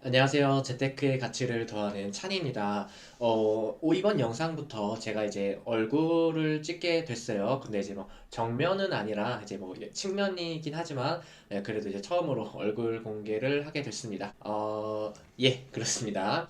안녕하세요. 재테크의 가치를 더하는 찬입니다. 이번 영상부터 제가 이제 얼굴을 찍게 됐어요. 근데 이제 뭐 정면은 아니라 이제 뭐 측면이긴 하지만 그래도 이제 처음으로 얼굴 공개를 하게 됐습니다. 예, 그렇습니다.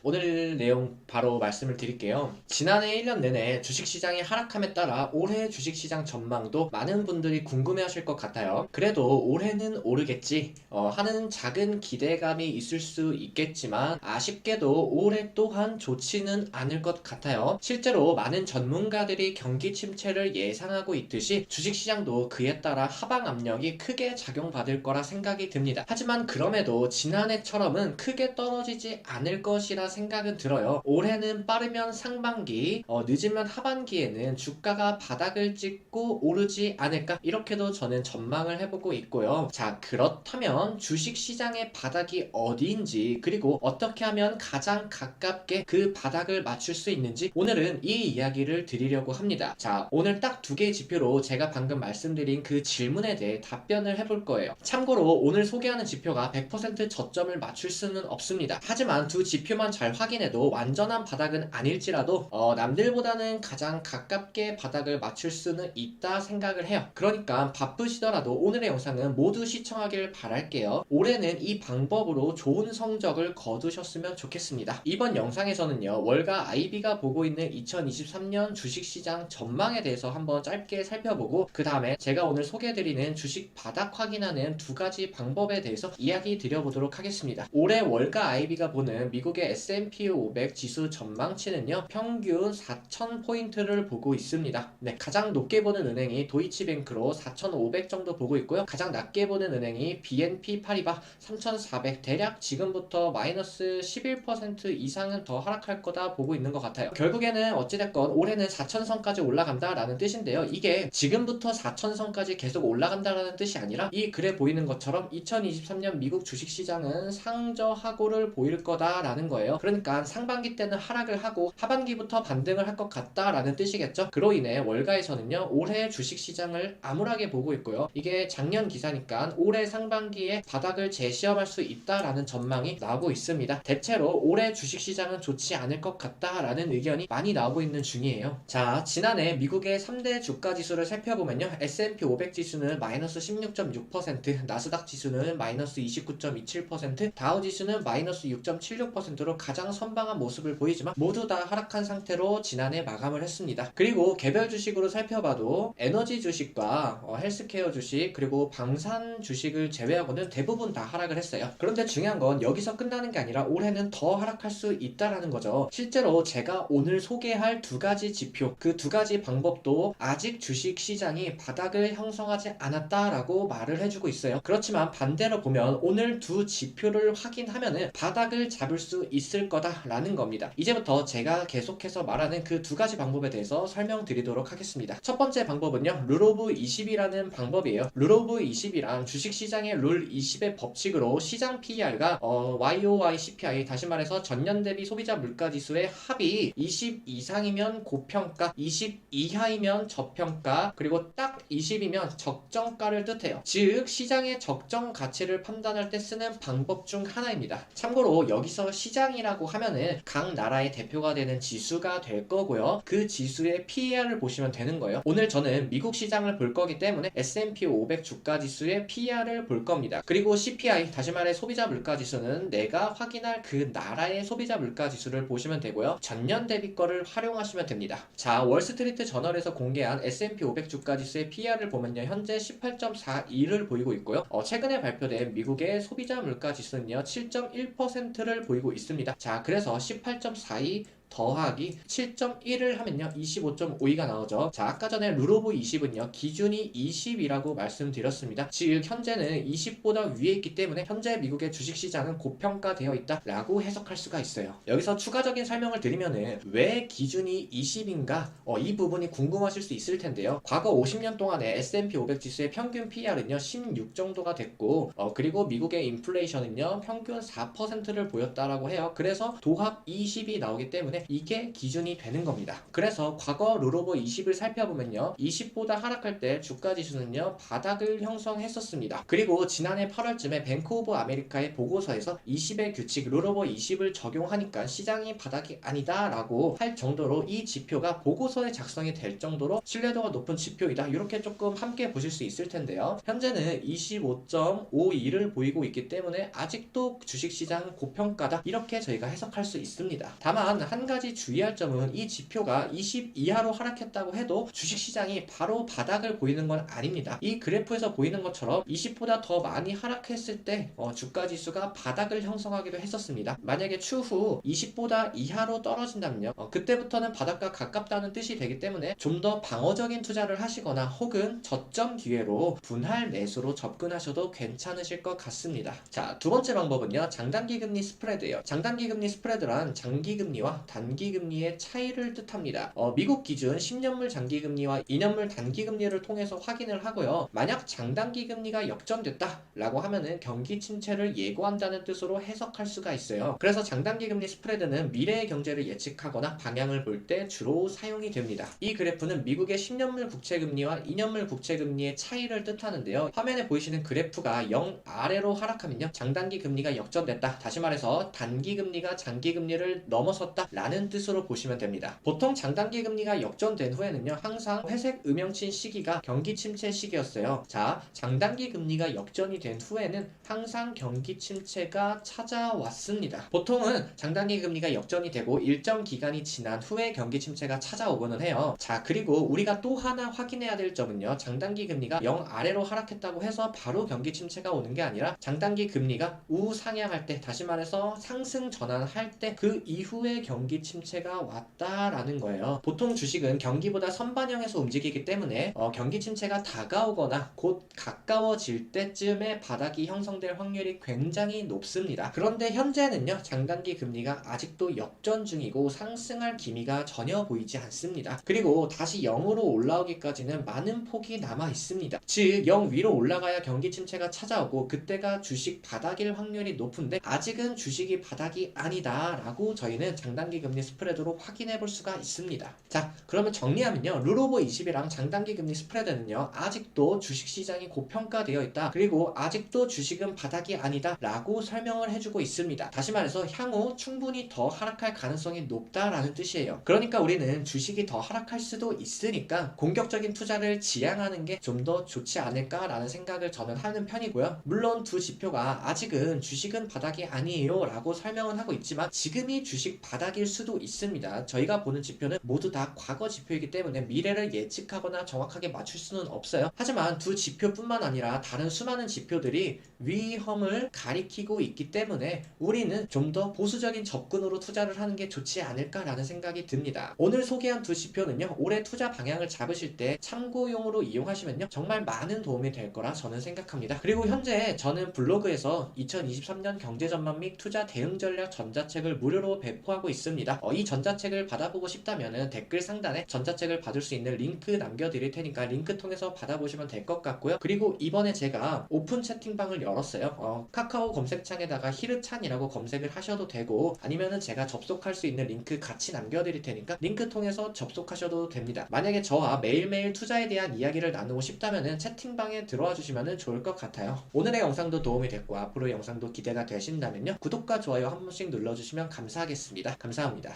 오늘 내용 바로 말씀을 드릴게요. 지난해 1년 내내 주식시장이 하락함에 따라 올해 주식시장 전망도 많은 분들이 궁금해하실 것 같아요. 그래도 올해는 오르겠지 하는 작은 기대감이 있을 수 있겠지만 아쉽게도 올해 또한 좋지는 않을 것 같아요. 실제로 많은 전문가들이 경기 침체를 예상하고 있듯이 주식시장도 그에 따라 하방 압력이 크게 작용받을 거라 생각이 듭니다. 하지만 그럼에도 지난해처럼은 크게 떨어지지 않을 것이라 생각은 들어요. 올해는 빠르면 상반기, 늦으면 하반기에는 주가가 바닥을 찍고 오르지 않을까? 이렇게도 저는 전망을 해보고 있고요. 자, 그렇다면 주식시장의 바닥이 어디인지, 그리고 어떻게 하면 가장 가깝게 그 바닥을 맞출 수 있는지 오늘은 이 이야기를 드리려고 합니다. 자, 오늘 딱 두 개의 지표로 제가 방금 말씀드린 그 질문에 대해 답변을 해볼 거예요. 참고로 오늘 소개하는 지표가 100% 저점을 맞출 수는 없습니다. 하지만 두 지표만 잘 확인해도 완전한 바닥은 아닐지라도 남들보다는 가장 가깝게 바닥을 맞출 수는 있다 생각을 해요. 그러니까 바쁘시더라도 오늘의 영상은 모두 시청하길 바랄게요. 올해는 이 방법으로 좋은 성적을 거두셨으면 좋겠습니다. 이번 영상에서는요, 월가 IB가 보고 있는 2023년 주식시장 전망에 대해서 한번 짧게 살펴보고 그 다음에 제가 오늘 소개해드리는 주식 바닥 확인하는 두 가지 방법에 대해서 이야기 드려보도록 하겠습니다. 올해 월가 IB가 보는 미국의 S&P 500 지수 전망치는요, 평균 4,000포인트를 보고 있습니다. 네, 가장 높게 보는 은행이 도이치뱅크로 4,500 정도 보고 있고요. 가장 낮게 보는 은행이 BNP 파리바 3,400, 대략 지금부터 마이너스 11% 이상은 더 하락할 거다 보고 있는 것 같아요. 결국에는 어찌됐건 올해는 4,000선까지 올라간다라는 뜻인데요. 이게 지금부터 4,000선까지 계속 올라간다라는 뜻이 아니라 이 글에 보이는 것처럼 2023년 미국 주식시장은 상저하고를 보일 거다라는 거예요. 그러니까 상반기 때는 하락을 하고 하반기부터 반등을 할 것 같다라는 뜻이겠죠. 그로 인해 월가에서는요, 올해 주식시장을 암울하게 보고 있고요. 이게 작년 기사니까 올해 상반기에 바닥을 재시험할 수 있다라는 전망이 나오고 있습니다. 대체로 올해 주식시장은 좋지 않을 것 같다라는 의견이 많이 나오고 있는 중이에요. 자, 지난해 미국의 3대 주가지수를 살펴보면요, S&P 500 지수는 마이너스 16.6%, 나스닥 지수는 마이너스 29.27%, 다우 지수는 마이너스 6.76%로 가장 선방한 모습을 보이지만 모두 다 하락한 상태로 지난해 마감을 했습니다. 그리고 개별 주식으로 살펴봐도 에너지 주식과 헬스케어 주식 그리고 방산 주식을 제외하고는 대부분 다 하락을 했어요. 그런데 중요한 건 여기서 끝나는 게 아니라 올해는 더 하락할 수 있다라는 거죠. 실제로 제가 오늘 소개할 두 가지 지표, 그 두 가지 방법도 아직 주식 시장이 바닥을 형성하지 않았다라고 말을 해주고 있어요. 그렇지만 반대로 보면 오늘 두 지표를 확인하면은 바닥을 잡을 수 있을 거다라는 겁니다. 이제부터 제가 계속해서 말하는 그 두 가지 방법에 대해서 설명드리도록 하겠습니다. 첫 번째 방법은요, 룰 오브 20이라는 방법이에요. 룰 오브 20이란 주식시장의 룰 20의 법칙으로 시장 PER가 YOY CPI, 다시 말해서 전년 대비 소비자 물가지수의 합이 20 이상이면 고평가, 20 이하이면 저평가, 그리고 딱 20이면 적정가를 뜻해요. 즉 시장의 적정 가치를 판단할 때 쓰는 방법 중 하나입니다. 참고로 여기서 시장이라고 하면은 각 나라의 대표가 되는 지수가 될 거고요. 그 지수의 PER을 보시면 되는 거예요. 오늘 저는 미국 시장을 볼 거기 때문에 S&P 500 주가 지수의 PER을 볼 겁니다. 그리고 CPI, 다시 말해 소비자 물가 지수는 내가 확인할 그 나라의 소비자 물가 지수를 보시면 되고요. 전년 대비 거를 활용하시면 됩니다. 자, 월스트리트 저널에서 공개한 S&P 500 주가 지수의 PER을 보면요, 현재 18.42를 보이고 있고요. 최근에 발표된 미국의 소비자 물가 지수는요, 7.1%를 보이고 있습니다. 자, 그래서 18.42 더하기 7.1을 하면요, 25.52가 나오죠. 자, 아까 전에 룰 오브 20은요, 기준이 20이라고 말씀드렸습니다. 즉 현재는 20보다 위에 있기 때문에 현재 미국의 주식시장은 고평가되어 있다라고 해석할 수가 있어요. 여기서 추가적인 설명을 드리면은 왜 기준이 20인가 이 부분이 궁금하실 수 있을 텐데요. 과거 50년 동안의 S&P 500 지수의 평균 PER은요 16 정도가 됐고 그리고 미국의 인플레이션은요 평균 4%를 보였다라고 해요. 그래서 도합 20이 나오기 때문에 때문에 이게 기준이 되는 겁니다. 그래서 과거 룰오버 20을 살펴보면요, 20보다 하락할 때 주가지수는요 바닥을 형성했었습니다. 그리고 지난해 8월쯤에 뱅크 오브 아메리카의 보고서에서 20의 규칙 룰오버 20을 적용하니까 시장이 바닥이 아니다 라고 할 정도로 이 지표가 보고서에 작성이 될 정도로 신뢰도가 높은 지표이다, 이렇게 조금 함께 보실 수 있을 텐데요. 현재는 25.52를 보이고 있기 때문에 아직도 주식시장 고평가다, 이렇게 저희가 해석할 수 있습니다. 다만 한 가지 주의할 점은 이 지표가 20 이하로 하락했다고 해도 주식시장이 바로 바닥을 보이는 건 아닙니다. 이 그래프에서 보이는 것처럼 20보다 더 많이 하락했을 때 주가지수가 바닥을 형성하기도 했었습니다. 만약에 추후 20보다 이하로 떨어진다면요, 그때부터는 바닥과 가깝다는 뜻이 되기 때문에 좀 더 방어적인 투자를 하시거나 혹은 저점 기회로 분할 매수로 접근하셔도 괜찮으실 것 같습니다. 자, 두 번째 방법은요, 장단기 금리 스프레드예요. 장단기 금리 스프레드란 장기 금리와 단기 금리의 차이를 뜻합니다. 미국 기준 10년물 장기 금리와 2년물 단기 금리를 통해서 확인을 하고요. 만약 장단기 금리가 역전됐다 라고 하면은 경기 침체를 예고한다는 뜻으로 해석할 수가 있어요. 그래서 장단기 금리 스프레드는 미래의 경제를 예측하거나 방향을 볼 때 주로 사용이 됩니다. 이 그래프는 미국의 10년물 국채금리와 2년물 국채금리의 차이를 뜻하는데요. 화면에 보이시는 그래프가 0 아래로 하락하면요, 장단기 금리가 역전됐다, 다시 말해서 단기 금리가 장기 금리를 넘어섰다 라는 뜻으로 보시면 됩니다. 보통 장단기 금리가 역전된 후에는요, 항상 회색 음영친 시기가 경기 침체 시기였어요. 자, 장단기 금리가 역전이 된 후에는 항상 경기 침체가 찾아왔습니다. 보통은 장단기 금리가 역전이 되고 일정 기간이 지난 후에 경기 침체가 찾아오고는 해요. 자, 그리고 우리가 또 하나 확인해야 될 점은요, 장단기 금리가 0 아래로 하락했다고 해서 바로 경기 침체가 오는 게 아니라 장단기 금리가 우상향할 때, 다시 말해서 상승 전환할 때 그 이후에 경기 침체가 왔다라는 거예요. 보통 주식은 경기보다 선반영해서 움직이기 때문에 경기 침체가 다가오거나 곧 가까워질 때쯤에 바닥이 형성될 확률이 굉장히 높습니다. 그런데 현재는요, 장단기 금리가 아직도 역전 중이고 상승할 기미가 전혀 보이지 않습니다. 그리고 다시 0으로 올라오기까지는 많은 폭이 남아 있습니다. 즉 0 위로 올라가야 경기 침체가 찾아오고 그때가 주식 바닥일 확률이 높은데 아직은 주식이 바닥이 아니다 라고 저희는 장단기 금리 스프레드로 확인해 볼 수가 있습니다. 자, 그러면 정리하면요, 룰오버 20이랑 장단기 금리 스프레드는요, 아직도 주식시장이 고평가되어 있다, 그리고 아직도 주식은 바닥이 아니다 라고 설명을 해주고 있습니다. 다시 말해서 향후 충분히 더 하락할 가능성이 높다라는 뜻이에요. 그러니까 우리는 주식이 더 하락할 수도 있으니까 공격적인 투자를 지향하는 게 좀 더 좋지 않을까라는 생각을 저는 하는 편이고요. 물론 두 지표가 아직은 주식은 바닥이 아니에요 라고 설명은 하고 있지만 지금이 주식 바닥일 수도 있습니다. 저희가 보는 지표는 모두 다 과거 지표이기 때문에 미래를 예측하거나 정확하게 맞출 수는 없어요. 하지만 두 지표뿐만 아니라 다른 수많은 지표들이 위험을 가리키고 있기 때문에 우리는 좀 더 보수적인 접근으로 투자를 하는 게 좋지 않을까라는 생각이 듭니다. 오늘 소개한 두 지표는요, 올해 투자 방향을 잡으실 때 참고용으로 이용하시면요, 정말 많은 도움이 될 거라 저는 생각합니다. 그리고 현재 저는 블로그에서 2023년 경제전망 및 투자 대응 전략 전자책을 무료로 배포하고 있습니다. 이 전자책을 받아보고 싶다면 댓글 상단에 전자책을 받을 수 있는 링크 남겨드릴 테니까 링크 통해서 받아보시면 될 것 같고요. 그리고 이번에 제가 오픈 채팅방을 열었어요. 카카오 검색창에다가 히르찬이라고 검색을 하셔도 되고 아니면은 제가 접속할 수 있는 링크 같이 남겨드릴 테니까 링크 통해서 접속하셔도 됩니다. 만약에 저와 매일매일 투자에 대한 이야기를 나누고 싶다면은 채팅방에 들어와 주시면 좋을 것 같아요. 오늘의 영상도 도움이 됐고 앞으로의 영상도 기대가 되신다면요, 구독과 좋아요 한 번씩 눌러주시면 감사하겠습니다. 감사합니다.